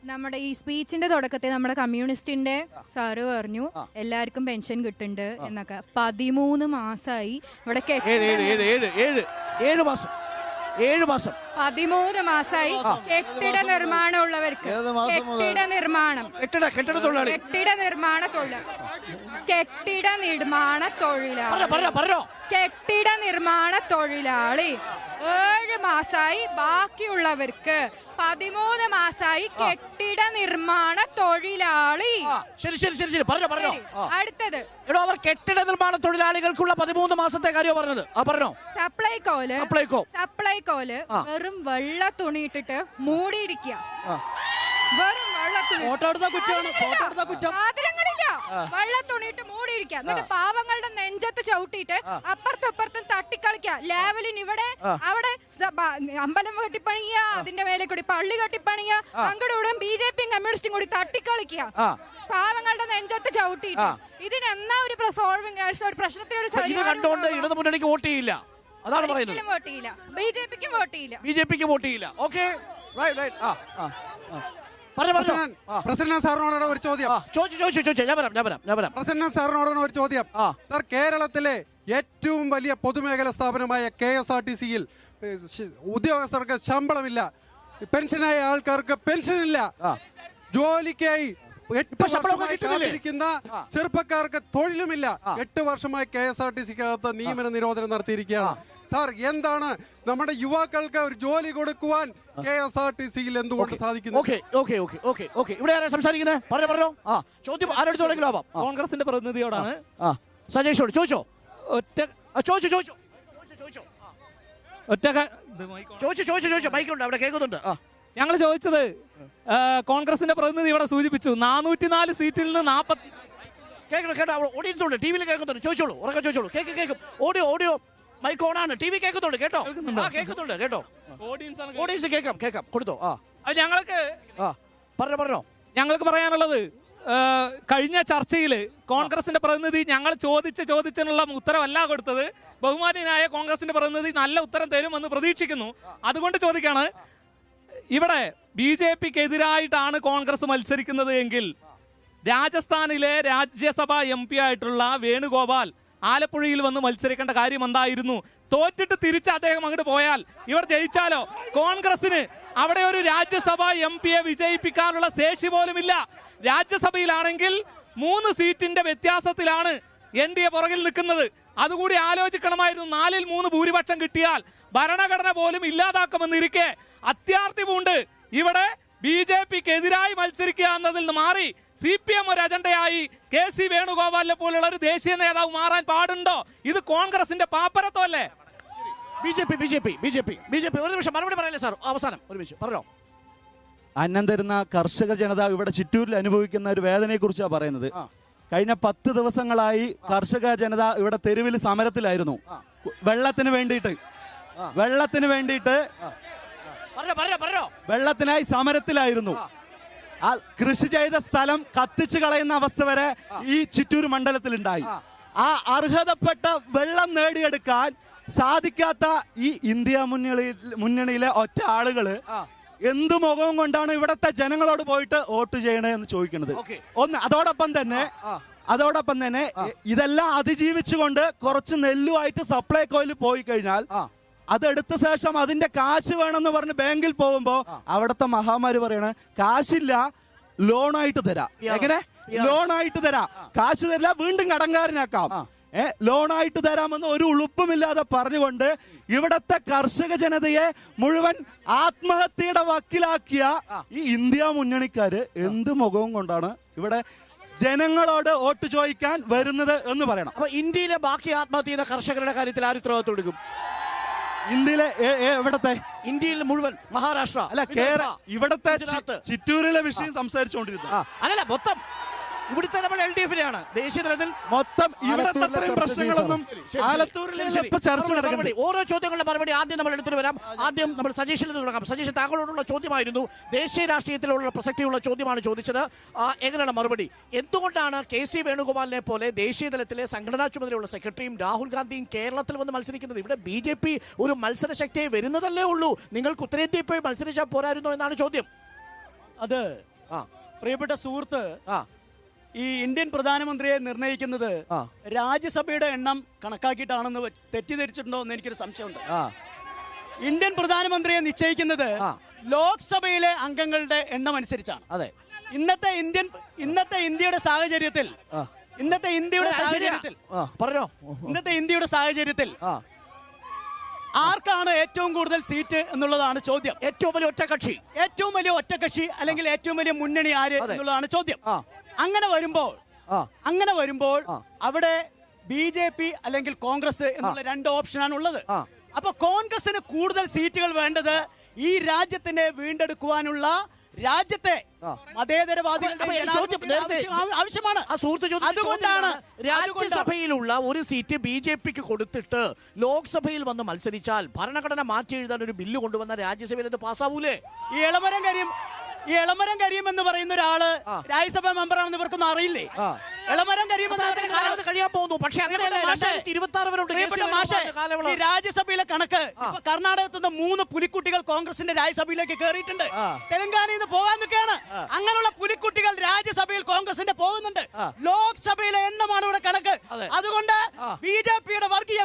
നമ്മുടെ ഈ സ്പീച്ചിന്റെ തുടക്കത്തിൽ നമ്മുടെ കമ്മ്യൂണിസ്റ്റിന്റെ സാറ് പറഞ്ഞു എല്ലാവർക്കും പെൻഷൻ കിട്ടുന്നുണ്ട് എന്നൊക്കെ. 13 മാസമായി ഇവിടെ 7 മാസം 13 മാസമായി കെട്ടിട നിർമ്മാണം ഉള്ളവർക്ക് കെട്ടിട നിർമ്മാണം തൊഴിലാളി 7 മാസമായി. ബാക്കിയുള്ളവർക്ക് 13 മാസമായി കെട്ടിട നിർമ്മാണ തൊഴിലാളി. ശരി പറഞ്ഞോ. അടുത്തത് അവർ കെട്ടിട നിർമ്മാണ തൊഴിലാളികൾക്കുള്ള 13 മാസത്തെ കാര്യം പറഞ്ഞത്. പറഞ്ഞോ. സപ്ലൈകോല് വെറും വെള്ള തുണി ഇട്ടിട്ട് മൂടിയിരിക്കുക. വെറും സാധനങ്ങളില്ല, വെള്ള തുണിയിട്ട് മൂടിയിരിക്കുക. എന്നിട്ട് പാവങ്ങളുടെ നെഞ്ചത്ത് ചവിട്ടിയിട്ട് അപ്പുറത്തും തട്ടിക്കളിക്കുക. ലെവലിന് ഇവിടെ അവിടെ അമ്പലം കെട്ടിപ്പണിയുക, അതിന്റെ മേലെ കൂടി പള്ളി കെട്ടിപ്പണിയുക, അങ്ങോട്ടും ഇവിടെ BJPയും കമ്മ്യൂണിസ്റ്റും കൂടി തട്ടിക്കളിക്കുക പാവങ്ങളുടെ നെഞ്ചത്ത് ചവിട്ടിയിട്ട്. ഇതിനെന്നാ ഒരു പ്രശ്നത്തിനൊരു കണ്ടുകൊണ്ട് ഇടതു മുന്നണിക്ക് വോട്ട് ചെയ്യില്ല, അതാണ് പറയുന്നത്. BJPക്കും വോട്ട് ചെയ്യില്ല. ഓക്കെ, പ്രസിഡന്റ് സാറിനോട് ഒരു ചോദ്യം. പ്രസിഡന്റ് സാറിനോടാണ് ഒരു ചോദ്യം. സാർ, കേരളത്തിലെ ഏറ്റവും വലിയ പൊതുമേഖലാ സ്ഥാപനമായ KSRTCയിൽ ഉദ്യോഗസ്ഥർക്ക് ശമ്പളമില്ല, പെൻഷനായ ആൾക്കാർക്ക് പെൻഷനില്ല, ജോലിക്കായി 8 വർഷമായി കാത്തിരിക്കുന്ന ചെറുപ്പക്കാർക്ക് തൊഴിലുമില്ല. 8 വർഷമായി KSRTCക്കകത്ത് നിയമന നിരോധനം നടത്തിയിരിക്കുകയാണ്. സാർ, എന്താണ് നമ്മുടെ യുവാക്കൾക്ക് ഒരു ജോലി കൊടുക്കുവാൻ KSRTCയിൽ എന്തുകൊണ്ട് സാധിക്കുന്നു? ഇവിടെ ആരാ സംസാരിക്കുന്നത്? പറഞ്ഞോ. ചോദ്യം ആരോട് തുടങ്ങിയോ? കോൺഗ്രസിന്റെ പ്രതിനിധിയോടാണ്. സജേഷോട് ചോദിച്ചോ. മൈക്കുണ്ട്, അവിടെ കേൾക്കുന്നുണ്ട്. ഞങ്ങൾ ചോദിച്ചത് കോൺഗ്രസിന്റെ പ്രതിനിധി ഇവിടെ സൂചിപ്പിച്ചു 404 സീറ്റിൽ നിന്ന് 40. കേട്ടോ, ഓഡിയൻസ് ഉണ്ട്, ടിവിയിൽ കേൾക്കുന്നുണ്ട്. ചോദിച്ചോളൂ, ഉറക്കെ ചോദിച്ചോളൂ. കേൾക്കും. ഓഡിയോ മൈക്ക് ഓണാണ്, TV കേൾക്കുന്നുണ്ട്. കേട്ടോ. ഓഡിയൻസ് കേൾക്കാം. കൊടുത്തോ. ഞങ്ങൾക്ക് പറയാനുള്ളത്, കഴിഞ്ഞ ചർച്ചയിൽ കോൺഗ്രസിന്റെ പ്രതിനിധി ഞങ്ങൾ ചോദിച്ചതിനുള്ള ഉത്തരവല്ല കൊടുത്തത്. ബഹുമാന്യനായ കോൺഗ്രസിന്റെ പ്രതിനിധി നല്ല ഉത്തരം തരുമെന്ന് പ്രതീക്ഷിക്കുന്നു. അതുകൊണ്ട് ചോദിക്കാണ്, ഇവിടെ BJPക്കെതിരായിട്ടാണ് കോൺഗ്രസ് മത്സരിക്കുന്നത് എങ്കിൽ രാജസ്ഥാനിലെ രാജ്യസഭാ MP ആയിട്ടുള്ള വേണുഗോപാൽ ആലപ്പുഴയിൽ വന്ന് മത്സരിക്കേണ്ട കാര്യം എന്തായിരുന്നു? തോറ്റിട്ട് തിരിച്ച് അദ്ദേഹം അങ്ങോട്ട് പോയാൽ ഇവർ ജയിച്ചാലോ? കോൺഗ്രസിന് അവിടെ ഒരു രാജ്യസഭാ MPയെ വിജയിപ്പിക്കാനുള്ള ശേഷി പോലുമില്ല. രാജ്യസഭയിലാണെങ്കിൽ 3 സീറ്റിന്റെ വ്യത്യാസത്തിലാണ് NDA പുറകിൽ നിൽക്കുന്നത്. അതുകൂടി ആലോചിക്കണമായിരുന്നു. 4ൽ 3 ഭൂരിപക്ഷം കിട്ടിയാൽ ഭരണഘടന പോലും ഇല്ലാതാക്കുമെന്നിരിക്കെ അത്യാർത്ഥിമുണ്ട് ഇവിടെ BJPക്കെതിരായി മത്സരിക്കുക എന്നതിൽ നിന്ന് മാറി CPM ഒരു അജണ്ടയായി KC വേണുഗോപാലിനെ പോലുള്ള ഒരു ദേശീയ നേതാവ് മാറാൻ പാടുണ്ടോ? ഇത് കോൺഗ്രസിന്റെ പാപ്പരത്വമല്ലേ? BJP ഒരു നിമിഷം മറുപടി പറയല്ലേ സാർ? അവസാനം ഒരുമിച്ച് പറഞ്ഞോ. അന്നം തരുന്ന കർഷക ജനത ഇവിടെ ചിറ്റൂരിൽ അനുഭവിക്കുന്ന ഒരു വേദനയെ കുറിച്ചാണ് പറയുന്നത്. കഴിഞ്ഞ 10 ദിവസങ്ങളായി കർഷക ജനത ഇവിടെ തെരുവിൽ സമരത്തിലായിരുന്നു. വെള്ളത്തിന് വെള്ളത്തിനായി സമരത്തിലായിരുന്നു. കൃഷി ചെയ്ത സ്ഥലം കത്തിച്ചു കളയുന്ന അവസ്ഥ വരെ ഈ ചിറ്റൂർ മണ്ഡലത്തിലുണ്ടായി. ആ അർഹതപ്പെട്ട വെള്ളം നേടിയെടുക്കാൻ സാധിക്കാത്ത ഈ ഇന്ത്യ മുന്നണിയിലെ ഒറ്റ ആളുകള് എന്ത് മുഖവും കൊണ്ടാണ് ഇവിടത്തെ ജനങ്ങളോട് പോയിട്ട് വോട്ട് ചെയ്യണേ എന്ന് ചോദിക്കുന്നത്? അതോടൊപ്പം തന്നെ ഇതെല്ലാം അതിജീവിച്ചുകൊണ്ട് കുറച്ച് നെല്ലുമായിട്ട് സപ്ലൈകോയിൽ പോയി കഴിഞ്ഞാൽ അതെടുത്ത ശേഷം അതിന്റെ കാശ് വേണമെന്ന് പറഞ്ഞ് ബാങ്കിൽ പോകുമ്പോ അവിടുത്തെ മഹാമാരി പറയണ കാശില്ല, ലോണായിട്ട് തരാം. എങ്ങനെ ലോണായിട്ട് തരാം? കാശ് തരില്ല, വീണ്ടും കടങ്കാരനാക്കാം. ലോണായിട്ട് തരാമെന്ന് ഒരു ഉളുപ്പുമില്ലാതെ പറഞ്ഞുകൊണ്ട് ഇവിടത്തെ കർഷക ജനതയെ മുഴുവൻ ആത്മഹത്യയുടെ വക്കിലാക്കിയ ഈ ഇന്ത്യ മുന്നണിക്കാര് എന്ത് മുഖവും കൊണ്ടാണ് ഇവിടെ ജനങ്ങളോട് വോട്ട് ചോദിക്കാൻ വരുന്നത് എന്ന് പറയണം. അപ്പൊ ഇന്ത്യയിലെ ബാക്കി ആത്മഹത്യ ചെയ്യുന്ന കർഷകരുടെ കാര്യത്തിൽ ആര് ഉത്തരവാദിത്വം എടുക്കും? ഇന്ത്യയിലെ എവിടത്തെ? ഇന്ത്യയിൽ മുഴുവൻ, മഹാരാഷ്ട്ര അല്ല, കേരള, ഇവിടത്തെ ചിറ്റൂരിലെ വിഷയം സംസാരിച്ചുകൊണ്ടിരുന്നു. അല്ലല്ല, മൊത്തം ഇവിടുത്തെ നമ്മൾ LDFിനെയാണ് ദേശീയ തലത്തിൽ മൊത്തം ഇവിടുത്തെ പ്രശ്നങ്ങളൊന്നും ചർച്ച നടക്കുന്നത്. ഓരോ ചോദ്യങ്ങളുടെ മറുപടി ആദ്യം നമ്മൾ എടുത്തിട്ട് വരാം. ആദ്യം നമ്മൾ സജീഷിൽ നിന്ന് തുടങ്ങാം. സജീഷ്, താങ്കളോടുള്ള ചോദ്യമായിരുന്നു, ദേശീയ രാഷ്ട്രീയത്തിലുള്ള പ്രസക്തിയുള്ള ചോദ്യമാണ് ചോദിച്ചത്. എങ്ങനെയാണ് മറുപടി? എന്തുകൊണ്ടാണ് KC വേണുഗോപാലിനെ പോലെ ദേശീയ തലത്തിലെ സംഘടനാ ചുമതലയുള്ള സെക്രട്ടറിയും രാഹുൽ ഗാന്ധിയും കേരളത്തിൽ വന്ന് മത്സരിക്കുന്നത്? ഇവിടെ BJP ഒരു മത്സര ശക്തിയെ വരുന്നതല്ലേ ഉള്ളൂ, നിങ്ങൾക്ക് ഉത്തരേന്ത്യയിൽ പോയി മത്സരിച്ചാൽ പോരായിരുന്നോ എന്നാണ് ചോദ്യം. അത് പ്രിയപ്പെട്ട സുഹൃത്ത്, ആ ഈ ഇന്ത്യൻ പ്രധാനമന്ത്രിയെ നിർണയിക്കുന്നത് ആ. രാജ്യസഭയുടെ എണ്ണം കണക്കാക്കിയിട്ടാണെന്ന് തെറ്റിദ്ധരിച്ചിട്ടുണ്ടോ എന്ന് എനിക്കൊരു സംശയമുണ്ട്. ആ ഇന്ത്യൻ പ്രധാനമന്ത്രിയെ നിശ്ചയിക്കുന്നത് ആ. ലോക്സഭയിലെ അംഗങ്ങളുടെ എണ്ണം അനുസരിച്ചാണ്. അതെ. ഇന്നത്തെ ഇന്ത്യയുടെ സാഹചര്യത്തിൽ പറഞ്ഞോ. ഇന്നത്തെ ഇന്ത്യയുടെ സാഹചര്യത്തിൽ ആ ആർക്കാണ് ഏറ്റവും കൂടുതൽ സീറ്റ് എന്നുള്ളതാണ് ചോദ്യം. ഏറ്റവും വലിയ ഒറ്റക്കക്ഷി, ഏറ്റവും വലിയ ഒറ്റക്കക്ഷി അല്ലെങ്കിൽ ഏറ്റവും വലിയ മുന്നണി ആര് എന്നുള്ളതാണ് ചോദ്യം. ആ. അങ്ങനെ വരുമ്പോൾ ആ. അവിടെ BJP അല്ലെങ്കിൽ കോൺഗ്രസ് എന്നുള്ള രണ്ട് ഓപ്ഷനാണ് ഉള്ളത്. ആ. അപ്പൊ കോൺഗ്രസിന് കൂടുതൽ സീറ്റുകൾ വേണ്ടത് ഈ രാജ്യത്തിനെ വീണ്ടെടുക്കുവാനുള്ള രാജ്യത്തെ മതേതരവാദികളുടെ അപ്പൊ ഈ ചോദ്യം നേരത്തെ ആവശ്യമാണ്. ആ സുഹൃത്ത് ചോദിച്ച അതുകൊണ്ടാണ് രാജ്യസഭയിലുള്ള ഒരു സീറ്റ് BJPക്ക് കൊടുത്തിട്ട് ലോക്സഭയിൽ വന്ന് മത്സരിച്ചാൽ ഭരണഘടന മാറ്റി എഴുതാൻ ഒരു ബില്ല് കൊണ്ടുവന്ന രാജ്യസഭയിൽ അത് പാസ്സാവൂലേ? ഈ എളമരം കരീം എന്ന് പറയുന്ന ഒരാള് രാജ്യസഭാ മെമ്പറാണെന്ന് ഇവർക്കൊന്നും അറിയില്ലേ? എളമരം കരീം കഴിയാൻ പോകുന്നു. പക്ഷേ ഈ രാജ്യസഭയിലെ കണക്ക് ഇപ്പൊ കർണാടകത്തിൽ നിന്ന് 3 പുലിക്കുട്ടികൾ കോൺഗ്രസിന്റെ രാജ്യസഭയിലേക്ക് കയറിയിട്ടുണ്ട്. തെലങ്കാനയിൽ നിന്ന് പോകാൻ നിൽക്കുകയാണ്. അങ്ങനെയുള്ള പുലിക്കുട്ടികൾ രാജ്യസഭയിൽ കോൺഗ്രസിന്റെ പോകുന്നുണ്ട്. ലോക്സഭയിലെ എണ്ണമാണ് ഇവിടെ കണക്ക്. അതുകൊണ്ട് BJPയുടെ വർഗീയ